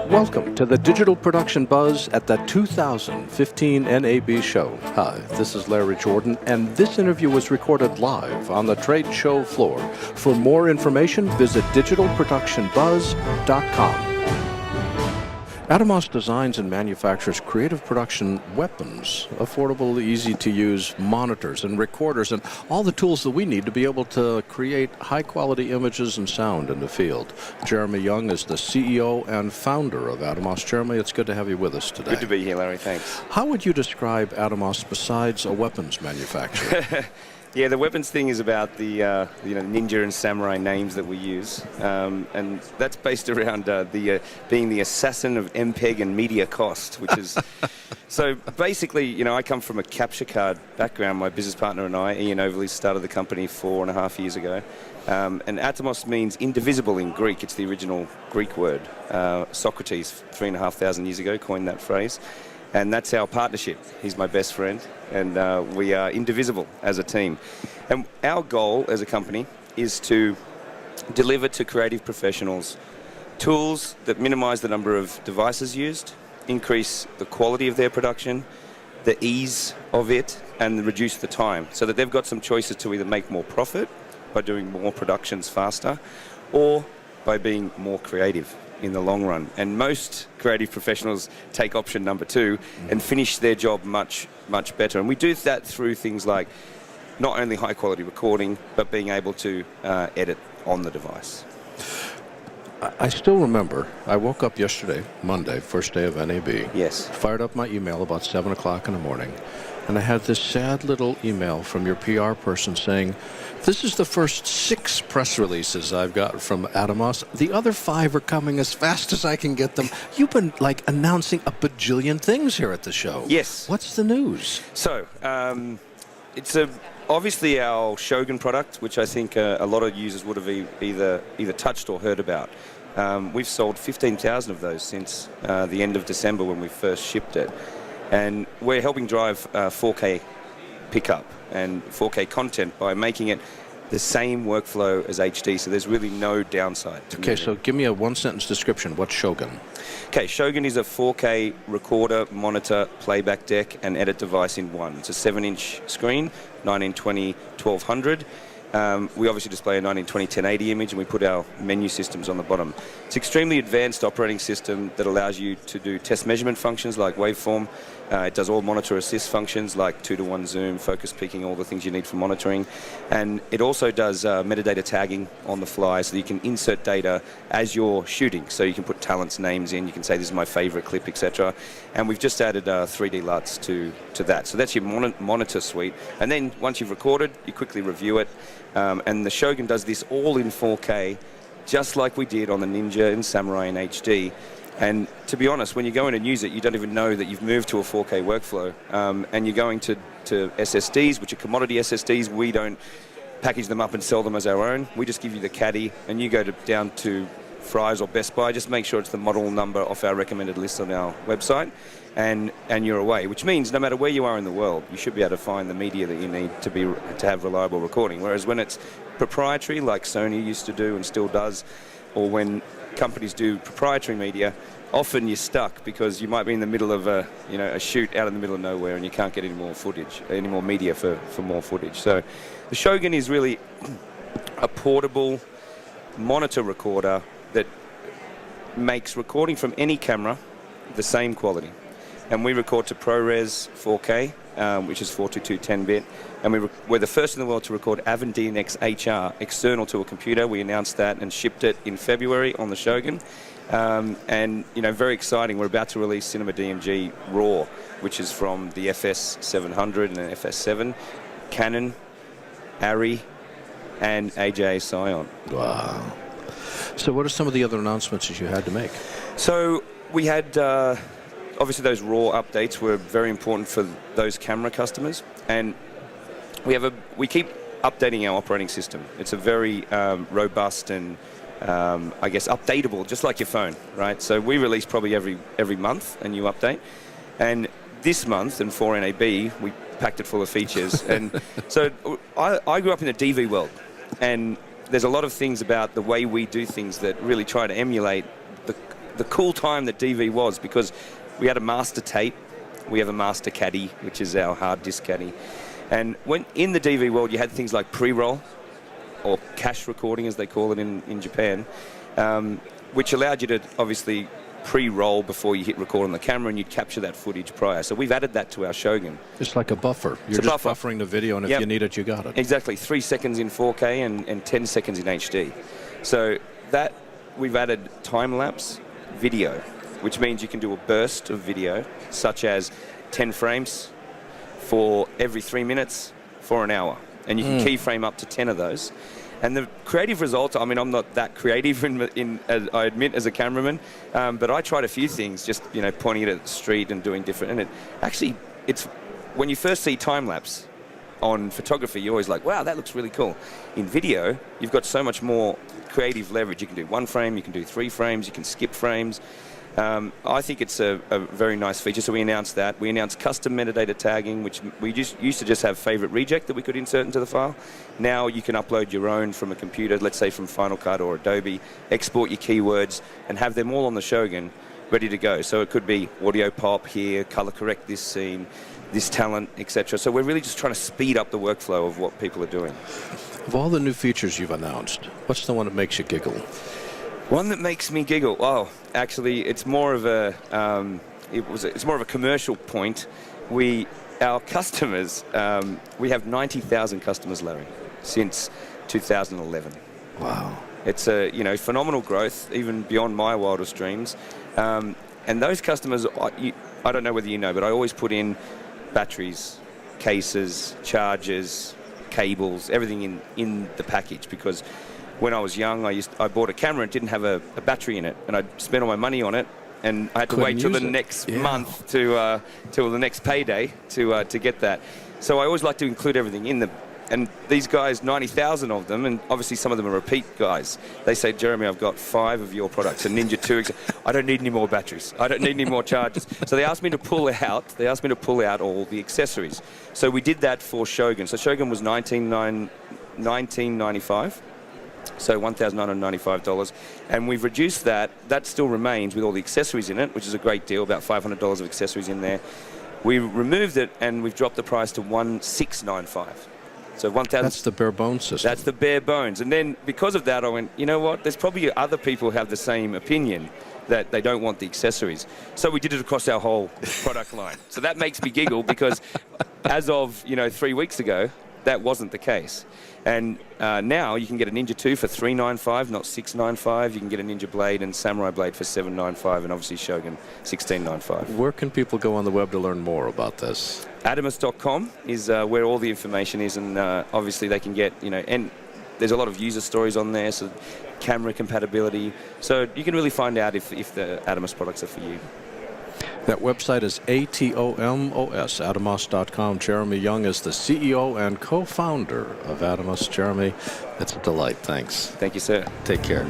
Welcome to the Digital Production Buzz at the 2015 NAB Show. Hi, this is Larry Jordan, and this interview was recorded live on the trade show floor. For more information, visit digitalproductionbuzz.com. Atomos designs and manufactures creative production weapons, affordable, easy-to-use monitors and recorders, and all the tools that we need to be able to create high-quality images and sound in the field. Jeromy Young is the CEO and founder of Atomos. Jeromy, it's good to have you with us today. Good to be here, Larry. Thanks. How would you describe Atomos besides a weapons manufacturer? Yeah, the weapons thing is about the ninja and samurai names that we use, and that's based around being the assassin of MPEG and media cost, which is so basically, I come from a capture card background. My business partner and I, Ian Overley, started the company 4.5 years ago, and Atomos means indivisible in Greek. It's the original Greek word. Socrates, 3,500 years ago, coined that phrase. And that's our partnership. He's my best friend, and we are indivisible as a team. And our goal as a company is to deliver to creative professionals tools that minimize the number of devices used, increase the quality of their production, the ease of it, and reduce the time, so that they've got some choices to either make more profit by doing more productions faster, or by being more creative in the long run. And most creative professionals take option number 2 and finish their job much, much better. And we do that through things like not only high quality recording, but being able to edit on the device. I still remember, I woke up yesterday, Monday, first day of NAB. Yes. Fired up my email about 7 o'clock in the morning, and I had this sad little email from your PR person saying, "This is the first 6 press releases I've got from Atomos. The other 5 are coming as fast as I can get them." You've been announcing a bajillion things here at the show. Yes. What's the news? So, it's obviously our Shogun product, which I think a lot of users would have either touched or heard about. We've sold 15,000 of those since the end of December when we first shipped it. And we're helping drive 4K pickup and 4K content by making it the same workflow as HD, so there's really no downside. Okay, so give me a one-sentence description. What's Shogun? Okay, Shogun is a 4K recorder, monitor, playback deck, and edit device in one. It's a 7-inch screen, 1920 1200. We obviously display a 1920 1080 image, and we put our menu systems on the bottom. It's an extremely advanced operating system that allows you to do test measurement functions like waveform. It does all monitor assist functions like 2:1 zoom, focus peaking, all the things you need for monitoring. And it also does metadata tagging on the fly, so that you can insert data as you're shooting. So you can put talents' names in, you can say this is my favorite clip, etc. And we've just added 3D LUTs to that. So that's your monitor suite. And then once you've recorded, you quickly review it. And the Shogun does this all in 4K, just like we did on the Ninja and Samurai in HD. And to be honest, when you go in and use it, you don't even know that you've moved to a 4K workflow. And you're going to SSDs, which are commodity SSDs. We don't package them up and sell them as our own. We just give you the caddy, and you go down to Fry's or Best Buy. Just make sure it's the model number off our recommended list on our website, and you're away. Which means no matter where you are in the world, you should be able to find the media that you need to have reliable recording. Whereas when it's proprietary, like Sony used to do and still does, or when companies do proprietary media, often you're stuck because you might be in the middle of a shoot out in the middle of nowhere, and you can't get any more media for more footage. So the Shogun is really a portable monitor recorder that makes recording from any camera the same quality. And we record to ProRes 4K, which is 422 10-bit. And we're the first in the world to record Avant DNX HR external to a computer. We announced that and shipped it in February on the Shogun. And very exciting. We're about to release Cinema DMG RAW, which is from the FS700 and the FS7, Canon, Arri, and AJ Scion. Wow. So what are some of the other announcements that you had to make? So we had, obviously those RAW updates were very important for those camera customers. And we keep updating our operating system. It's a very robust and I guess updatable, just like your phone, right? So we release probably every month a new update. And this month, and for NAB, we packed it full of features. And so I grew up in the DV world, and there's a lot of things about the way we do things that really try to emulate the cool time that DV was, because we had a master tape, we have a master caddy, which is our hard disk caddy. And when in the DV world, you had things like pre-roll, or cache recording, as they call it in Japan, which allowed you to obviously pre-roll before you hit record on the camera, and you'd capture that footage prior. So we've added that to our Shogun. It's like a buffer. You're just buffering the video, and if you need it, you got it. Exactly. 3 seconds in 4K and 10 seconds in HD. So that we've added time-lapse video, which means you can do a burst of video, such as 10 frames for every 3 minutes for an hour. And you can keyframe up to 10 of those. And the creative result, I mean, I'm not that creative, as I admit, as a cameraman, but I tried a few things, just, you know, pointing it at the street and doing different. And it actually, it's when you first see time-lapse on photography, you're always like, wow, that looks really cool. In video, you've got so much more creative leverage. You can do 1 frame, you can do 3 frames, you can skip frames. I think it's a very nice feature, so we announced that. We announced custom metadata tagging, which we just used to just have favorite reject that we could insert into the file. Now you can upload your own from a computer, let's say from Final Cut or Adobe, export your keywords, and have them all on the Shogun ready to go. So it could be audio pop here, color correct this scene, this talent, etc. So we're really just trying to speed up the workflow of what people are doing. Of all the new features you've announced, what's the one that makes you giggle? One that makes me giggle. Oh, actually, it's more of a it's more of a commercial point. Our customers, we have 90,000 customers, Larry, since 2011. Wow. It's a phenomenal growth, even beyond my wildest dreams. And those customers, I don't know whether you know, but I always put in batteries, cases, chargers, cables, everything in the package, because when I was young, I bought a camera and didn't have a battery in it, and I'd spent all my money on it, and I had to wait till the next month till the next payday to get that. So I always like to include everything in them. And these guys, 90,000 of them, and obviously some of them are repeat guys, they say, Jeromy, I've got 5 of your products, a Ninja 2. I don't need any more batteries. I don't need any more chargers. So they asked me to pull out all the accessories. So we did that for Shogun. So Shogun was $19.95. So $1,995, and we've reduced that. That still remains with all the accessories in it, which is a great deal, about $500 of accessories in there. We removed it, and we've dropped the price to $1,695. So 1,000. That's the bare bones system. That's the bare bones. And then because of that, I went, you know what? There's probably other people who have the same opinion, that they don't want the accessories. So we did it across our whole product line. So that makes me giggle, because as of 3 weeks ago, that wasn't the case. And now you can get a Ninja 2 for $395, not $695. You can get a Ninja Blade and Samurai Blade for $795, and obviously Shogun $1695. Where can people go on the web to learn more about this? Atomos.com is where all the information is, and obviously they can get, and there's a lot of user stories on there, so camera compatibility. So you can really find out if the Atomos products are for you. That website is Atomos, Atomos.com. Jeromy Young is the CEO and co-founder of Atomos. Jeromy, it's a delight. Thanks. Thank you, sir. Take care.